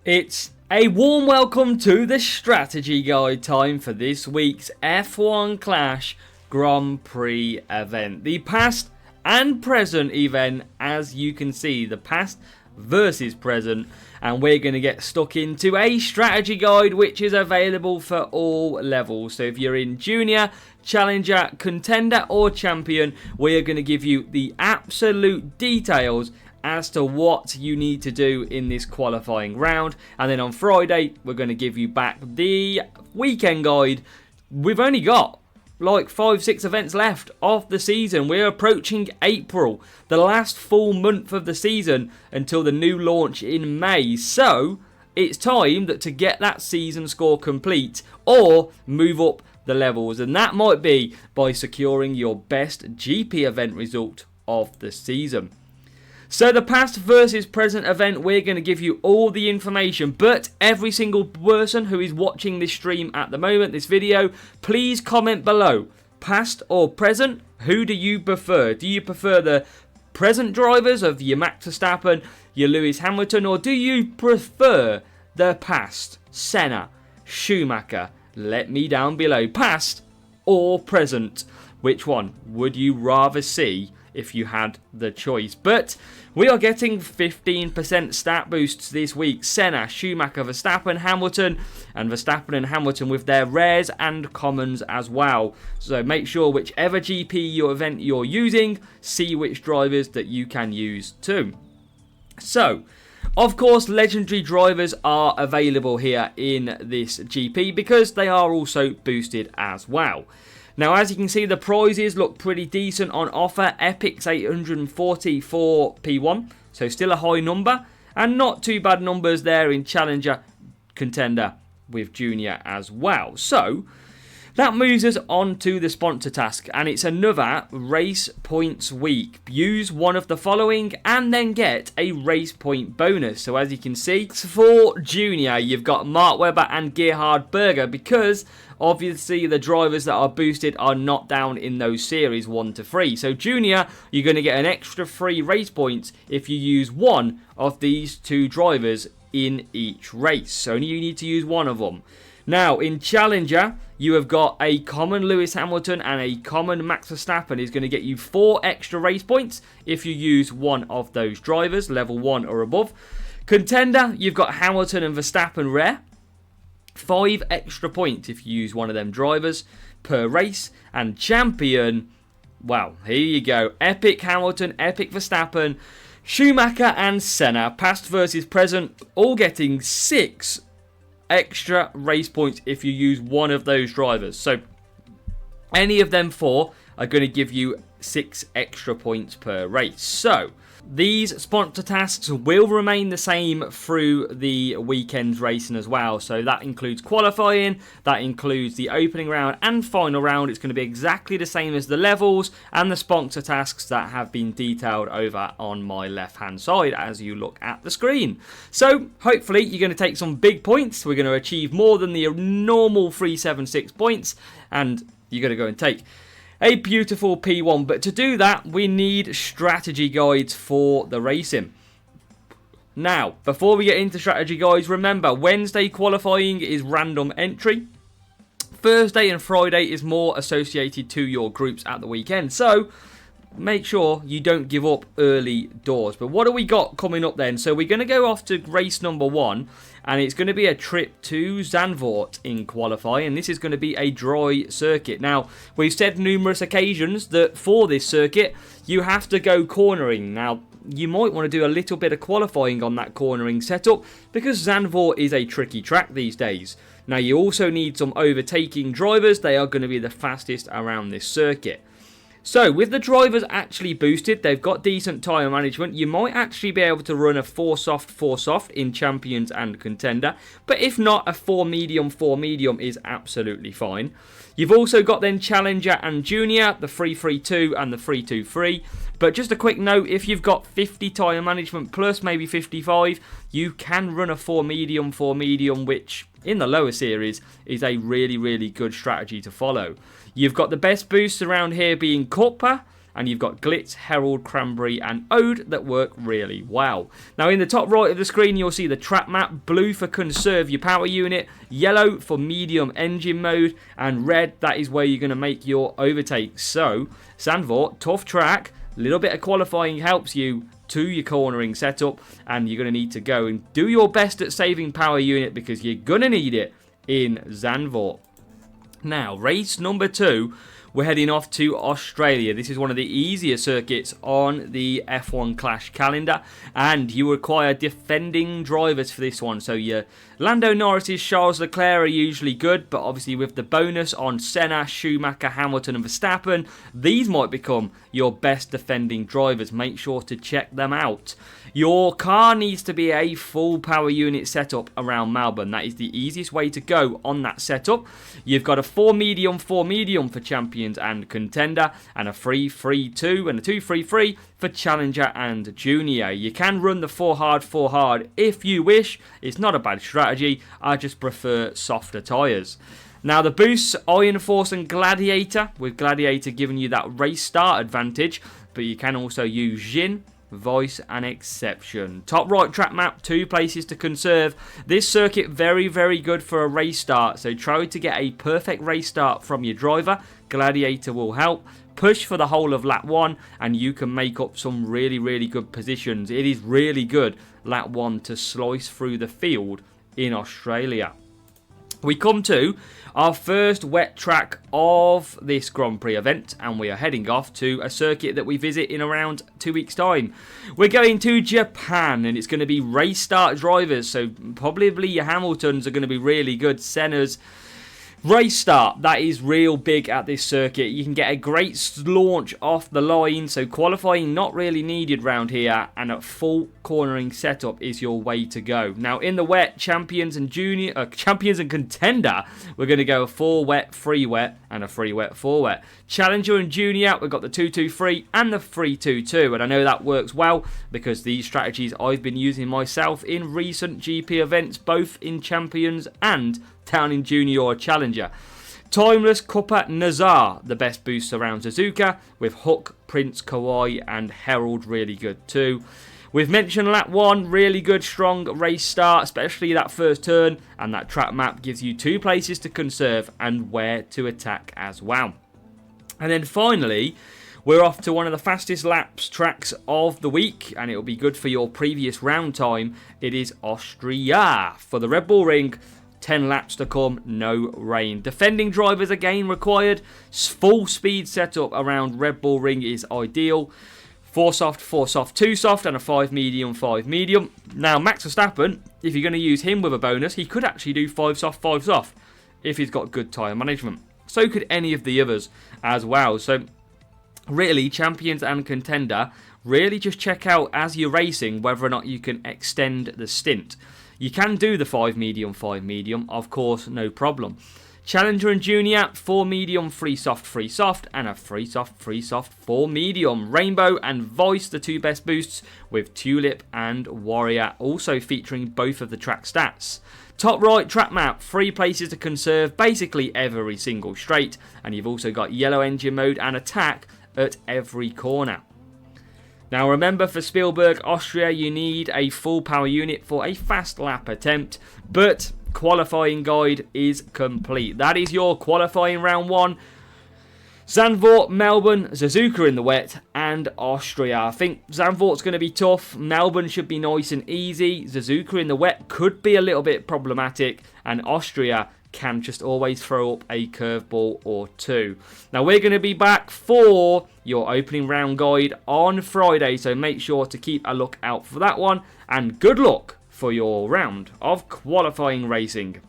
It's a warm welcome to the strategy guide time for this week's F1 Clash Grand Prix event. The past and present event, as you can see, the past versus present, and we're going to get stuck into a strategy guide which is available for all levels. So if you're in junior, challenger, contender or champion, we are going to give you the absolute details as to what you need to do in this qualifying round. And then on Friday, we're going to give you back the weekend guide. We've only got like 5-6 events left of the season. We're approaching April, the last full month of the season until the new launch in May. So it's time to get that season score complete or move up the levels. And that might be by securing your best GP event result of the season. So the past versus present event, we're going to give you all the information, but every single person who is watching this stream at the moment, this video, please comment below, past or present, who do you prefer? Do you prefer the present drivers of your Max Verstappen, your Lewis Hamilton, or do you prefer the past, Senna, Schumacher? Let me down below, past or present. Which one would you rather see if you had the choice? But we are getting 15% stat boosts this week. Senna, Schumacher, Verstappen, Hamilton, and Verstappen and Hamilton with their rares and commons as well. So make sure whichever GP your event you're using, see which drivers that you can use too. So, of course, legendary drivers are available here in this GP because they are also boosted as well. Now, as you can see, the prizes look pretty decent on offer. Epic's 840 for P1, so still a high number. And not too bad numbers there in Challenger, Contender with Junior as well. So, that moves us on to the sponsor task. And it's another race points week. Use one of the following and then get a race point bonus. So, as you can see, for Junior, you've got Mark Webber and Gerhard Berger because obviously, the drivers that are boosted are not down in those series 1 to 3. So, Junior, you're going to get an extra 3 race points if you use one of these 2 drivers in each race. So, you need to use one of them. Now, in Challenger, you have got a common Lewis Hamilton and a common Max Verstappen is going to get you 4 extra race points if you use one of those drivers, level 1 or above. Contender, you've got Hamilton and Verstappen rare. 5 extra points if you use one of them drivers per race. And champion, well, here you go. Epic Hamilton, Epic Verstappen, Schumacher and Senna, past versus present, all getting 6 extra race points if you use one of those drivers. So any of them 4 are going to give you 6 extra points per race. So these sponsor tasks will remain the same through the weekend's racing as well. So that includes qualifying, that includes the opening round and final round. It's going to be exactly the same as the levels and the sponsor tasks that have been detailed over on my left hand side as you look at the screen. So hopefully you're going to take some big points. We're going to achieve more than the normal 376 points and you're going to go and take a beautiful P1, but to do that, we need strategy guides for the racing. Now, before we get into strategy guides, remember, Wednesday qualifying is random entry. Thursday and Friday is more associated to your groups at the weekend, so make sure you don't give up early doors. But what do we got coming up then? So we're going to go off to race number 1, and it's going to be a trip to Zandvoort in qualifying, and this is going to be a dry circuit. Now, we've said numerous occasions that for this circuit, you have to go cornering. Now, you might want to do a little bit of qualifying on that cornering setup because Zandvoort is a tricky track these days. Now, you also need some overtaking drivers. They are going to be the fastest around this circuit. So, with the drivers actually boosted, they've got decent tyre management. You might actually be able to run a 4 soft in Champions and Contender. But if not, a 4 medium is absolutely fine. You've also got then Challenger and Junior, the 332 and the 323. But just a quick note, if you've got 50 tyre management plus maybe 55, you can run a 4 medium, which in the lower series is a really, really good strategy to follow. You've got the best boosts around here being Coppa and you've got Glitz, Herald, Cranberry and Ode that work really well. Now in the top right of the screen you'll see the track map, blue for conserve your power unit, yellow for medium engine mode, and red, that is where you're going to make your overtakes. So Zandvoort, tough track, a little bit of qualifying helps you to your cornering setup, and you're going to need to go and do your best at saving power unit because you're going to need it in Zandvoort. Now, race number 2, we're heading off to Australia. This is one of the easier circuits on the F1 Clash calendar, and you require defending drivers for this one. So your Lando Norris's, Charles Leclerc are usually good, but obviously with the bonus on Senna, Schumacher, Hamilton and Verstappen, these might become your best defending drivers. Make sure to check them out. Your car needs to be a full power unit setup around Melbourne. That is the easiest way to go on that setup. You've got a 4 medium for champions and contender, and a 3-3-2 and a 2-3-3 for challenger and junior. You can run the 4 hard if you wish. It's not a bad strategy. I just prefer softer tyres. Now the boosts, Iron Force and Gladiator, with Gladiator giving you that race start advantage, but you can also use Jin, Voice and Exception. Top right track map, 2 places to conserve. This circuit very, very good for a race start, so try to get a perfect race start from your driver. Gladiator will help. Push for the whole of lap 1 and you can make up some really, really good positions. It is really good, lap 1, to slice through the field in Australia. We come to our first wet track of this Grand Prix event, and we are heading off to a circuit that we visit in around 2 weeks' time. We're going to Japan, and it's going to be race start drivers, so probably your Hamiltons are going to be really good. Senna's race start, that is real big at this circuit. You can get a great launch off the line, so qualifying not really needed round here, and a full cornering setup is your way to go. Now in the wet, champions and contender, we're going to go a 4 wet, 3 wet and a 3 wet, 4 wet. Challenger and junior, we've got the 2-2-3 and the 3-2-2, and I know that works well because these strategies I've been using myself in recent GP events, both in champions and down in junior or challenger. Timeless, Cuppa, Nazar, the best boosts around Suzuka, with Hook, Prince, Kawhi and Herald really good too. We've mentioned lap 1, really good strong race start, especially that first turn, and that track map gives you 2 places to conserve and where to attack as well. And then finally, we're off to one of the fastest laps tracks of the week, and it will be good for your previous round time. It is Austria for the Red Bull Ring. 10 laps to come, no rain. Defending drivers again required. Full speed setup around Red Bull Ring is ideal. 4 soft, 2 soft, and a 5 medium, 5 medium. Now, Max Verstappen, if you're going to use him with a bonus, he could actually do 5 soft, if he's got good tyre management. So could any of the others as well. So, really, champions and contender, really just check out as you're racing whether or not you can extend the stint. You can do the 5 medium, of course, no problem. Challenger and junior, 4 medium, 3 soft, and a 3 soft, 4 medium. Rainbow and Voice, the 2 best boosts, with Tulip and Warrior, also featuring both of the track stats. Top right track map, 3 places to conserve, basically every single straight, and you've also got yellow engine mode and attack at every corner. Now remember, for Spielberg, Austria, you need a full power unit for a fast lap attempt, but qualifying guide is complete. That is your qualifying round 1. Zandvoort, Melbourne, Suzuka in the wet, and Austria. I think Zandvoort's going to be tough. Melbourne should be nice and easy. Suzuka in the wet could be a little bit problematic, and Austria can just always throw up a curveball or 2. Now we're going to be back for your opening round guide on Friday, so make sure to keep a look out for that one, and good luck for your round of qualifying racing.